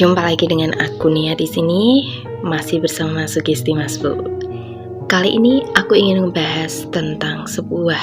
Jumpa lagi dengan aku Nia di sini, masih bersama Sugesti Mas Bu. Kali ini aku ingin membahas tentang sebuah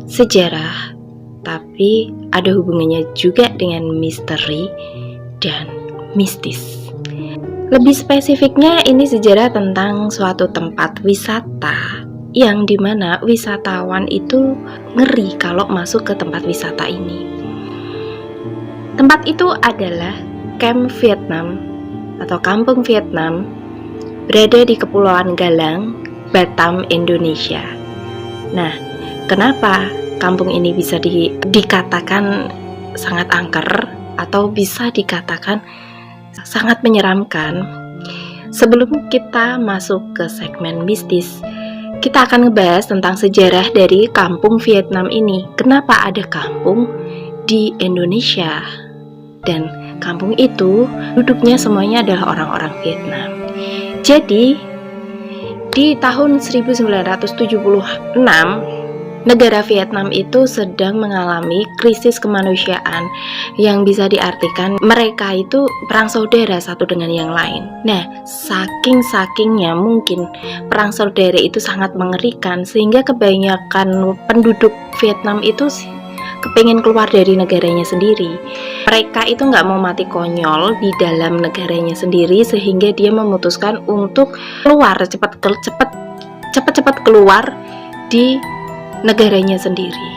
sejarah, tapi ada hubungannya juga dengan misteri dan mistis. Lebih spesifiknya, ini sejarah tentang suatu tempat wisata yang dimana wisatawan itu ngeri kalau masuk ke tempat wisata ini. Tempat itu adalah Camp Vietnam atau Kampung Vietnam, berada di Kepulauan Galang, Batam, Indonesia. Nah, kenapa kampung ini bisa dikatakan sangat angker atau bisa dikatakan sangat menyeramkan? Sebelum kita masuk ke segmen mistis, kita akan ngebahas tentang sejarah dari Kampung Vietnam ini. Kenapa ada kampung di Indonesia? Dan kampung itu duduknya semuanya adalah orang-orang Vietnam. Jadi di tahun 1976 negara Vietnam itu sedang mengalami krisis kemanusiaan yang bisa diartikan mereka itu perang saudara satu dengan yang lain. Nah, saking-sakingnya mungkin perang saudara itu sangat mengerikan sehingga kebanyakan penduduk Vietnam itu kepingin keluar dari negaranya sendiri. Mereka itu nggak mau mati konyol di dalam negaranya sendiri, sehingga dia memutuskan untuk keluar cepat keluar di negaranya sendiri.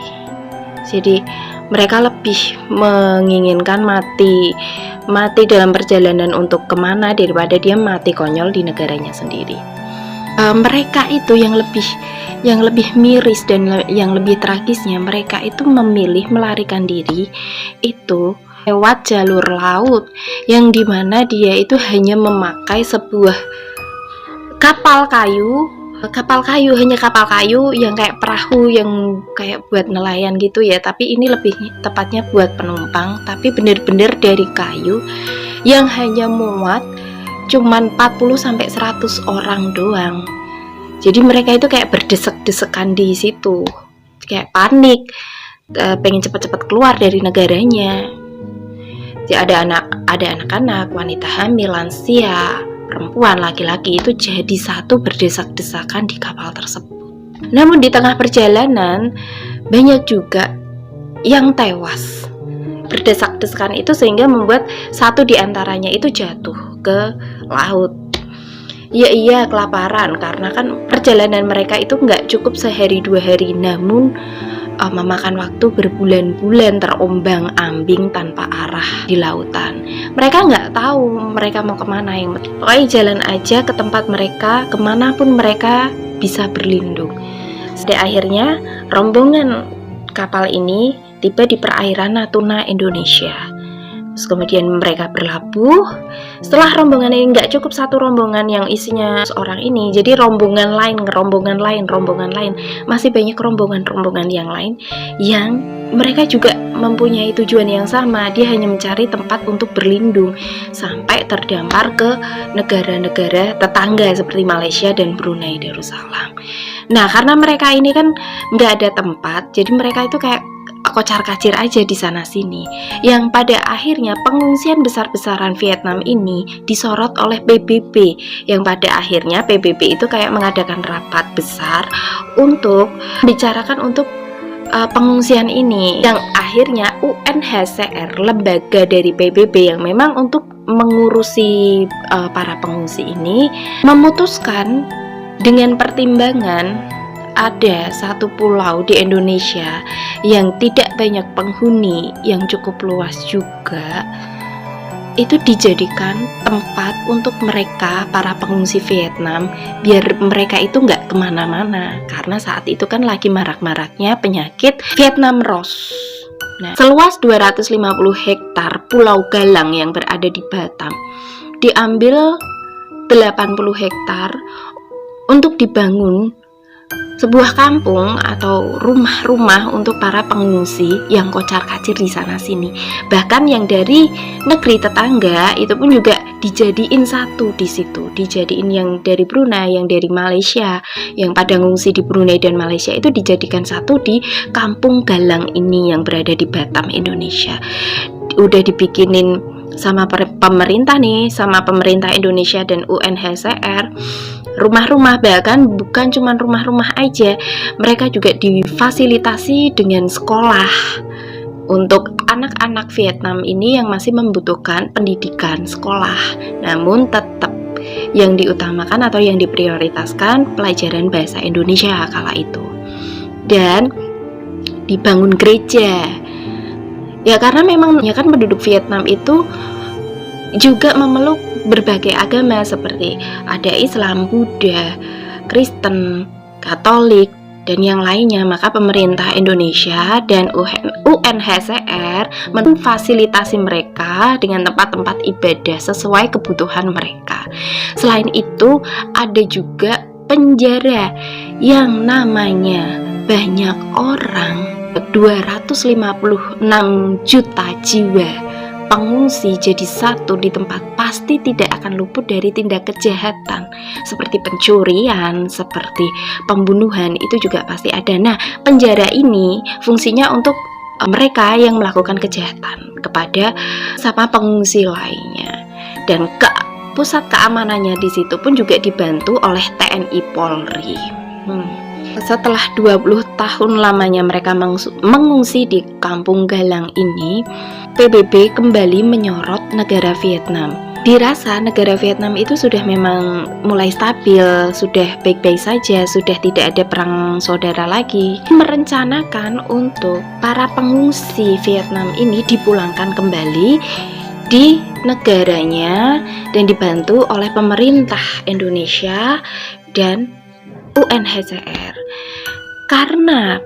Jadi mereka lebih menginginkan mati dalam perjalanan untuk kemana daripada dia mati konyol di negaranya sendiri. Mereka itu yang lebih miris dan yang lebih tragisnya, mereka itu memilih melarikan diri itu lewat jalur laut, yang dimana dia itu hanya memakai sebuah kapal kayu yang kayak perahu yang kayak buat nelayan gitu ya, tapi ini lebih tepatnya buat penumpang, tapi bener-bener dari kayu yang hanya muat cuman 40-100 orang doang. Jadi mereka itu kayak berdesek-desekan di situ, kayak panik, pengen cepat-cepat keluar dari negaranya. Jadi ada anak-anak, wanita hamil, lansia, perempuan, laki-laki itu jadi satu berdesak-desakan di kapal tersebut. Namun di tengah perjalanan banyak juga yang tewas berdesak-desakan itu, sehingga membuat satu di antaranya itu jatuh ke laut. Iya kelaparan, karena kan perjalanan mereka itu nggak cukup sehari 2 hari, namun memakan waktu berbulan-bulan terombang-ambing tanpa arah di lautan. Mereka nggak tahu mereka mau kemana, yang pokoknya jalan aja ke tempat mereka, kemanapun mereka bisa berlindung. Sampai akhirnya rombongan kapal ini tiba di perairan Natuna, Indonesia. Terus kemudian mereka berlabuh. Setelah rombongan ini nggak cukup satu rombongan yang isinya seorang ini, jadi rombongan lain, masih banyak rombongan yang lain yang mereka juga mempunyai tujuan yang sama. Dia hanya mencari tempat untuk berlindung sampai terdampar ke negara-negara tetangga seperti Malaysia dan Brunei Darussalam. Nah, karena mereka ini kan nggak ada tempat, jadi mereka itu kayak kocar-kacir aja di sana sini, yang pada akhirnya pengungsian besar-besaran Vietnam ini disorot oleh PBB, yang pada akhirnya PBB itu kayak mengadakan rapat besar untuk bicarakan untuk pengungsian ini, yang akhirnya UNHCR, lembaga dari PBB yang memang untuk mengurusi para pengungsi ini, memutuskan dengan pertimbangan ada satu pulau di Indonesia yang tidak banyak penghuni, yang cukup luas juga, itu dijadikan tempat untuk mereka, para pengungsi Vietnam, biar mereka itu nggak kemana-mana, karena saat itu kan lagi marak-maraknya penyakit Vietnam Rose. Nah, seluas 250 hektar Pulau Galang yang berada di Batam diambil 80 hektar untuk dibangun sebuah kampung atau rumah-rumah untuk para pengungsi yang kocar-kacir di sana sini. Bahkan yang dari negeri tetangga itu pun juga dijadiin satu di situ, dijadiin yang dari Brunei, yang dari Malaysia, yang pada ngungsi di Brunei dan Malaysia itu dijadikan satu di Kampung Galang ini yang berada di Batam, Indonesia. Udah dibikinin sama pemerintah nih, sama pemerintah Indonesia dan UNHCR, rumah-rumah, bahkan bukan cuma rumah-rumah aja, mereka juga difasilitasi dengan sekolah untuk anak-anak Vietnam ini yang masih membutuhkan pendidikan sekolah. Namun tetap yang diutamakan atau yang diprioritaskan pelajaran bahasa Indonesia kala itu. Dan dibangun gereja. Ya karena memang ya kan penduduk Vietnam itu juga memeluk berbagai agama seperti ada Islam, Buddha, Kristen, Katolik, dan yang lainnya. Maka pemerintah Indonesia dan UNHCR memfasilitasi mereka dengan tempat-tempat ibadah sesuai kebutuhan mereka. Selain itu ada juga penjara yang namanya banyak orang, 256 juta jiwa pengungsi jadi satu di tempat, pasti tidak akan luput dari tindak kejahatan seperti pencurian, seperti pembunuhan, itu juga pasti ada. Nah, penjara ini fungsinya untuk mereka yang melakukan kejahatan kepada sama pengungsi lainnya, dan pusat keamanannya di situ pun juga dibantu oleh TNI Polri. Setelah 20 tahun lamanya mereka mengungsi di Kampung Galang ini, PBB kembali menyorot negara Vietnam. Dirasa negara Vietnam itu sudah memang mulai stabil, sudah baik-baik saja, sudah tidak ada perang saudara lagi. Merencanakan untuk para pengungsi Vietnam ini dipulangkan kembali di negaranya dan dibantu oleh pemerintah Indonesia dan UNHCR. Karena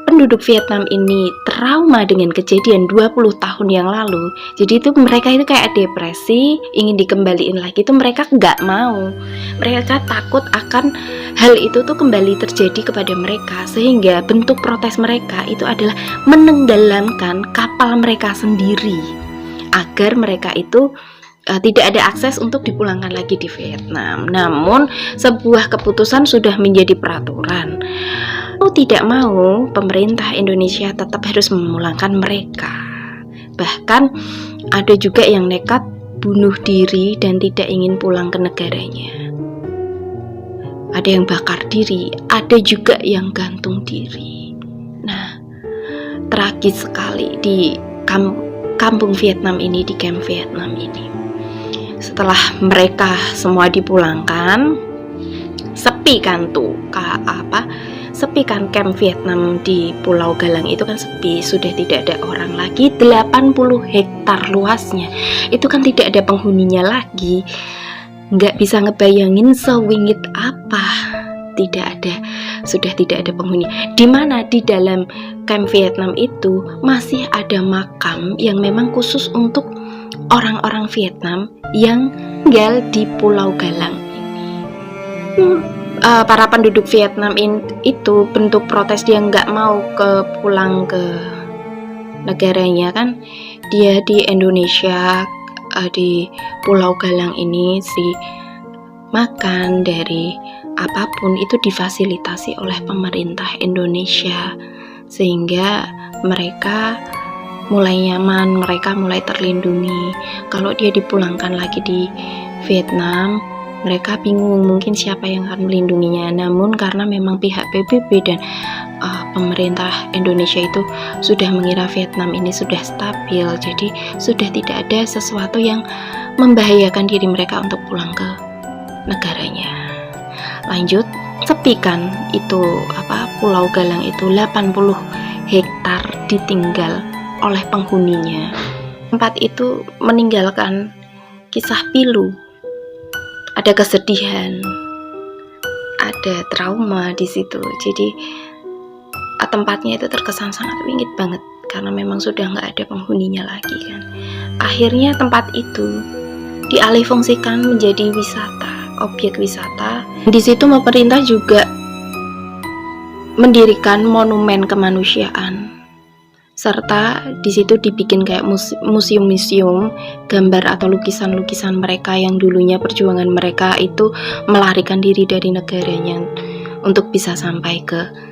penduduk Vietnam ini trauma dengan kejadian 20 tahun yang lalu, jadi itu mereka itu kayak depresi, ingin dikembaliin lagi, itu mereka nggak mau. Mereka takut akan hal itu tuh kembali terjadi kepada mereka, sehingga bentuk protes mereka itu adalah menenggelamkan kapal mereka sendiri agar mereka itu tidak ada akses untuk dipulangkan lagi di Vietnam. Namun sebuah keputusan sudah menjadi peraturan. Mau tidak mau pemerintah Indonesia tetap harus memulangkan mereka. Bahkan ada juga yang nekat bunuh diri dan tidak ingin pulang ke negaranya. Ada yang bakar diri, ada juga yang gantung diri. Nah, tragis sekali di kampung Vietnam ini, di camp Vietnam ini. Setelah mereka semua dipulangkan, sepi kan tuh sepi kan camp Vietnam di Pulau Galang itu kan sepi, sudah tidak ada orang lagi. 80 hektar luasnya itu kan tidak ada penghuninya lagi. Nggak bisa ngebayangin sewingit apa, sudah tidak ada penghuni. Dimana di dalam camp Vietnam itu masih ada makam yang memang khusus untuk orang-orang Vietnam yang tinggal di Pulau Galang ini. Para penduduk Vietnam itu bentuk protes, dia nggak mau pulang ke negaranya kan. Dia di Indonesia, di Pulau Galang ini makan dari apapun itu difasilitasi oleh pemerintah Indonesia, sehingga mereka mulai nyaman, mereka mulai terlindungi. Kalau dia dipulangkan lagi di Vietnam, mereka bingung mungkin siapa yang akan melindunginya. Namun karena memang pihak PBB dan pemerintah Indonesia itu sudah mengira Vietnam ini sudah stabil, jadi sudah tidak ada sesuatu yang membahayakan diri mereka untuk pulang ke negaranya. Lanjut, sepikan itu Pulau Galang itu 80 hektar ditinggal oleh penghuninya. Tempat itu meninggalkan kisah pilu, ada kesedihan, ada trauma di situ. Jadi tempatnya itu terkesan sangat wingit banget karena memang sudah nggak ada penghuninya lagi kan. Akhirnya tempat itu dialihfungsikan menjadi wisata, objek wisata. Di situ pemerintah juga mendirikan monumen kemanusiaan, serta di situ dibikin kayak museum-museum gambar atau lukisan-lukisan mereka yang dulunya perjuangan mereka itu melarikan diri dari negaranya untuk bisa sampai ke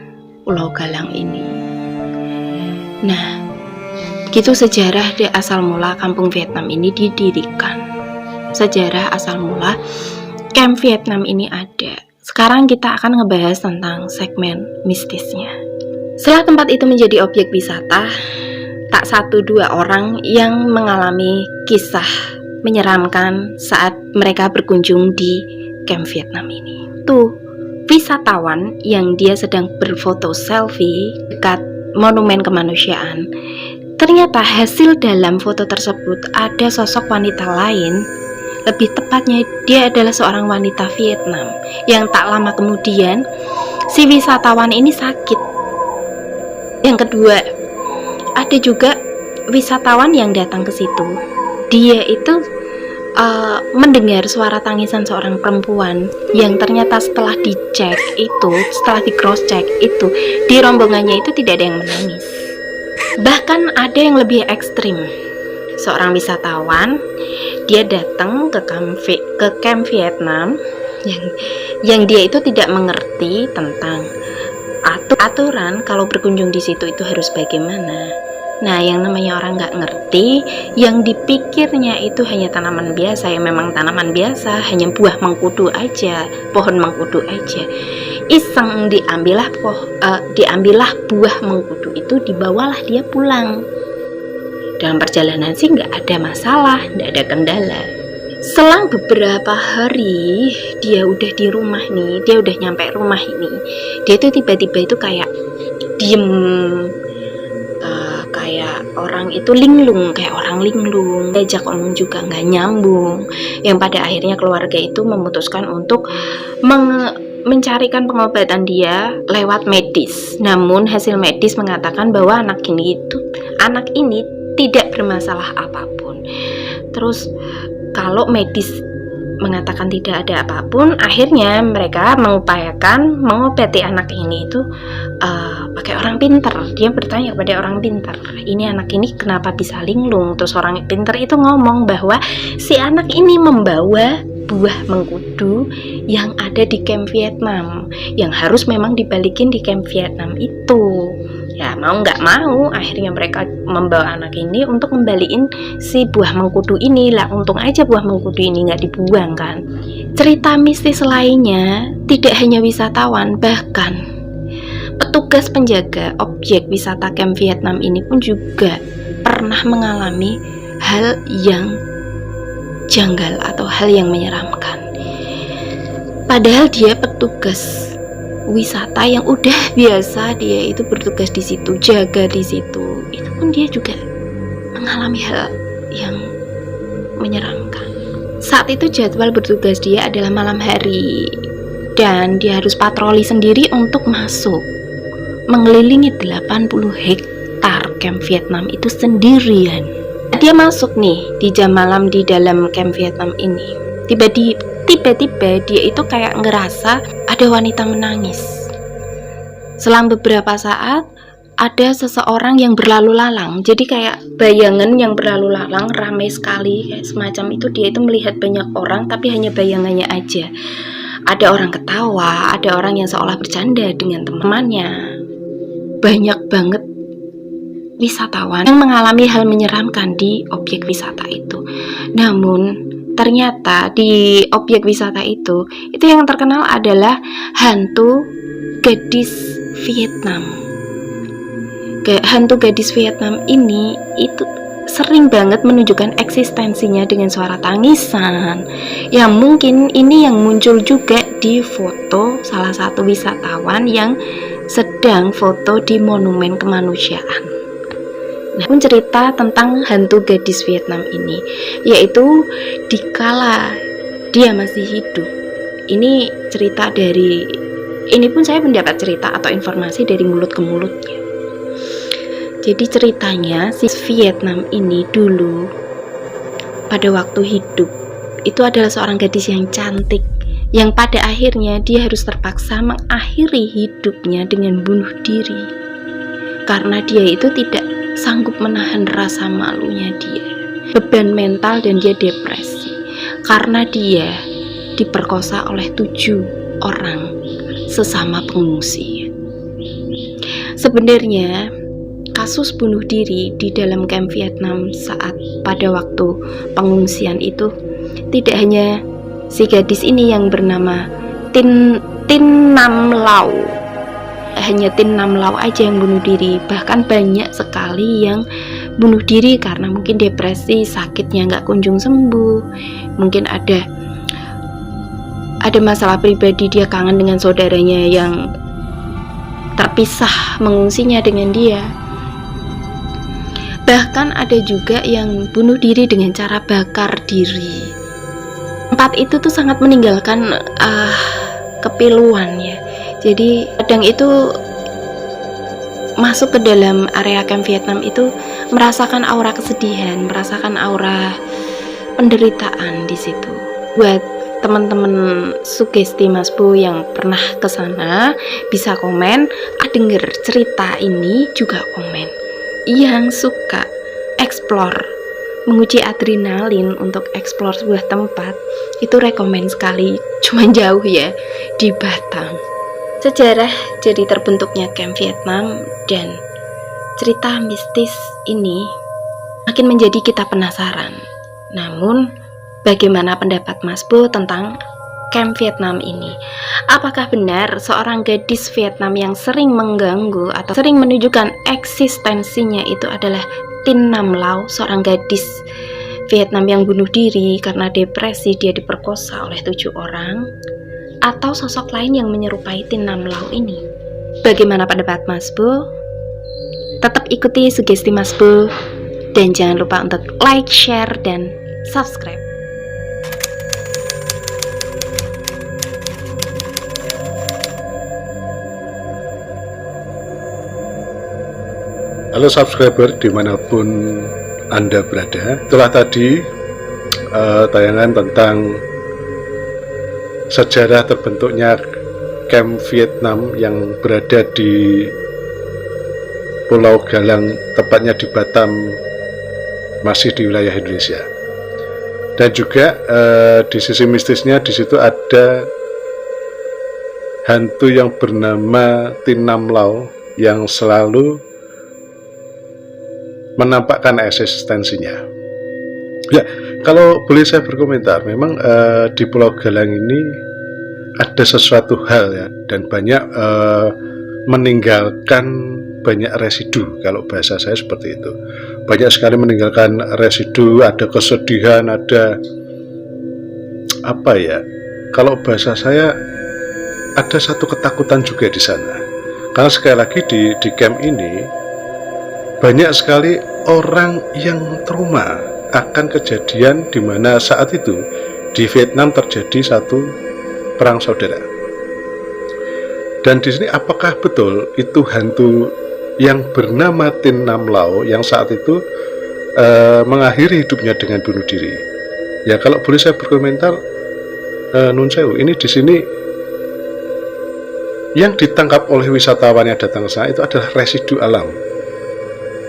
Pulau Galang ini. Nah, Gitu sejarah di asal mula kampung Vietnam ini didirikan. Sejarah asal mula Camp Vietnam ini ada. Sekarang kita akan ngebahas tentang segmen mistisnya. Setelah tempat itu menjadi objek wisata, tak 1-2 orang yang mengalami kisah menyeramkan saat mereka berkunjung di Camp Vietnam ini. Tuh, wisatawan yang dia sedang berfoto selfie dekat monumen kemanusiaan. Ternyata hasil dalam foto tersebut ada sosok wanita lain. Lebih tepatnya dia adalah seorang wanita Vietnam yang tak lama kemudian si wisatawan ini sakit. Yang kedua, ada juga wisatawan yang datang ke situ. Dia itu mendengar suara tangisan seorang perempuan yang ternyata setelah dicek itu, setelah di cross check itu, di rombongannya itu tidak ada yang menangis. Bahkan ada yang lebih ekstrim. Seorang wisatawan, dia datang ke Camp Vietnam yang dia itu tidak mengerti tentang aturan kalau berkunjung di situ itu harus bagaimana. Nah, yang namanya orang nggak ngerti, yang dipikirnya itu hanya tanaman biasa, yang memang tanaman biasa, hanya buah mengkudu aja, pohon mengkudu aja. Iseng diambillah buah mengkudu itu, dibawalah dia pulang. Dalam perjalanan sih nggak ada masalah, nggak ada kendala. Selang beberapa hari dia udah di rumah nih, dia udah nyampe rumah ini, dia tuh tiba-tiba itu kayak diem, kayak orang itu linglung, diajak ngomong juga nggak nyambung. Yang pada akhirnya keluarga itu memutuskan untuk mencarikan pengobatan dia lewat medis. Namun hasil medis mengatakan bahwa anak ini tidak bermasalah apapun. Terus kalau medis mengatakan tidak ada apapun, akhirnya mereka mengupayakan mengobati anak ini itu pakai orang pintar. Dia bertanya kepada orang pintar, ini anak ini kenapa bisa linglung? Terus orang pintar itu ngomong bahwa si anak ini membawa buah mengkudu yang ada di Camp Vietnam, yang harus memang dibalikin di Camp Vietnam itu. Ya mau nggak mau, akhirnya mereka membawa anak ini untuk kembaliin si buah mengkudu ini lah. Untung aja buah mengkudu ini nggak dibuang kan. Cerita mistis lainnya tidak hanya wisatawan, bahkan petugas penjaga objek wisata Camp Vietnam ini pun juga pernah mengalami hal yang janggal atau hal yang menyeramkan. Padahal dia petugas wisata yang udah biasa dia itu bertugas di situ, jaga di situ, itu pun dia juga mengalami hal yang menyeramkan. Saat itu jadwal bertugas dia adalah malam hari dan dia harus patroli sendiri untuk masuk mengelilingi 80 hektar Camp Vietnam itu sendirian. Dia masuk nih di jam malam di dalam Camp Vietnam ini. Tiba-tiba dia itu kayak ngerasa ada wanita menangis. Selang beberapa saat ada seseorang yang berlalu lalang. Jadi kayak bayangan yang berlalu lalang, ramai sekali kayak semacam itu. Dia itu melihat banyak orang tapi hanya bayangannya aja. Ada orang ketawa, ada orang yang seolah bercanda dengan temannya. Banyak banget wisatawan yang mengalami hal menyeramkan di objek wisata itu. Namun ternyata di objek wisata itu yang terkenal adalah hantu gadis Vietnam. Hantu gadis Vietnam ini itu sering banget menunjukkan eksistensinya dengan suara tangisan. Yang mungkin ini yang muncul juga di foto salah satu wisatawan yang sedang foto di monumen kemanusiaan. Nah, pun cerita tentang hantu gadis Vietnam ini, yaitu dikala dia masih hidup. Ini cerita dari, ini pun saya mendapat cerita atau informasi dari mulut ke mulutnya. Jadi ceritanya si Vietnam ini dulu pada waktu hidup itu adalah seorang gadis yang cantik, yang pada akhirnya dia harus terpaksa mengakhiri hidupnya dengan bunuh diri karena dia itu tidak sanggup menahan rasa malunya dia, beban mental, dan dia depresi karena dia diperkosa oleh 7 orang sesama pengungsi. Sebenarnya kasus bunuh diri di dalam kamp Vietnam saat pada waktu pengungsian itu tidak hanya si gadis ini yang bernama Tin Nam Lau, hanya Tin Nam Lau aja yang bunuh diri, bahkan banyak sekali yang bunuh diri karena mungkin depresi, sakitnya nggak kunjung sembuh, mungkin ada masalah pribadi, dia kangen dengan saudaranya yang terpisah mengungsinya dengan dia. Bahkan ada juga yang bunuh diri dengan cara bakar diri. Tempat itu tuh sangat meninggalkan kepiluan ya. Jadi kadang itu masuk ke dalam area kamp Vietnam itu merasakan aura kesedihan, merasakan aura penderitaan di situ. Buat teman-teman sugesti Mas Bu yang pernah ke sana bisa komen, denger cerita ini juga komen. Yang suka explore, menguji adrenalin untuk explore sebuah tempat, itu rekomen sekali. Cuman jauh ya, di Batam. Sejarah jadi terbentuknya kamp Vietnam dan cerita mistis ini makin menjadi kita penasaran. Namun, bagaimana pendapat Mas Bu tentang kamp Vietnam ini? Apakah benar seorang gadis Vietnam yang sering mengganggu atau sering menunjukkan eksistensinya itu adalah Tin Nam Lau, seorang gadis Vietnam yang bunuh diri karena depresi, dia diperkosa oleh 7 orang, atau sosok lain yang menyerupai Tin Nam Lau ini? Bagaimana pendapat Mas Bu? Tetap ikuti sugesti Mas Bu dan jangan lupa untuk like, share, dan subscribe. Halo subscriber dimanapun Anda berada, itulah tadi tayangan tentang sejarah terbentuknya kamp Vietnam yang berada di Pulau Galang, tepatnya di Batam, masih di wilayah Indonesia. Dan juga di sisi mistisnya di situ ada hantu yang bernama Tin Nam Lau yang selalu menampakkan eksistensinya. Ya, kalau boleh saya berkomentar, memang di Pulau Galang ini ada sesuatu hal ya, dan banyak meninggalkan banyak residu, kalau bahasa saya seperti itu. Banyak sekali meninggalkan residu, ada kesedihan, ada apa ya? Kalau bahasa saya ada satu ketakutan juga di sana. Karena sekali lagi di camp ini banyak sekali orang yang trauma akan kejadian di mana saat itu di Vietnam terjadi satu perang saudara. Dan di sini apakah betul itu hantu yang bernama Tin Nam Lau yang saat itu mengakhiri hidupnya dengan bunuh diri? Ya kalau boleh saya berkomentar, nun sewu, ini di sini yang ditangkap oleh wisatawan yang datang ke sana itu adalah residu alam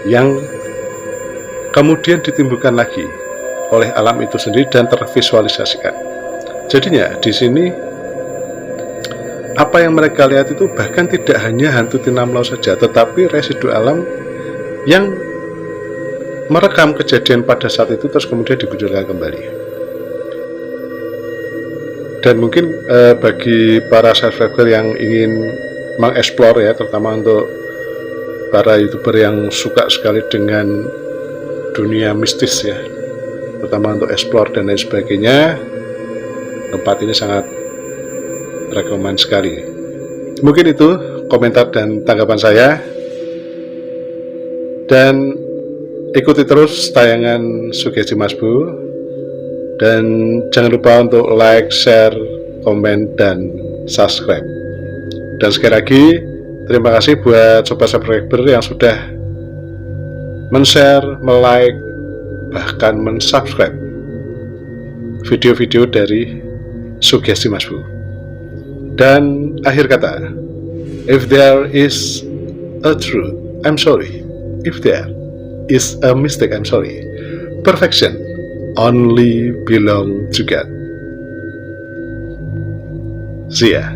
yang kemudian ditimbulkan lagi oleh alam itu sendiri dan tervisualisasikan. Jadinya di sini apa yang mereka lihat itu bahkan tidak hanya hantu Tin Nam Lau saja, tetapi residu alam yang merekam kejadian pada saat itu terus kemudian dimunculkan kembali. Dan mungkin bagi para subscriber yang ingin mengeksplor ya, terutama untuk para YouTuber yang suka sekali dengan dunia mistis ya, terutama untuk explore dan lain sebagainya, tempat ini sangat rekomen sekali. Mungkin itu komentar dan tanggapan saya, dan ikuti terus tayangan Sugesti Mas Bu, dan jangan lupa untuk like, share, komen, dan subscribe. Dan sekali lagi terima kasih buat sobat subscriber yang sudah men-share, me-like, bahkan men-subscribe video-video dari Sugesti Mas Bu. Dan akhir kata, if there is a truth, I'm sorry. If there is a mistake, I'm sorry. Perfection only belong to God. See ya.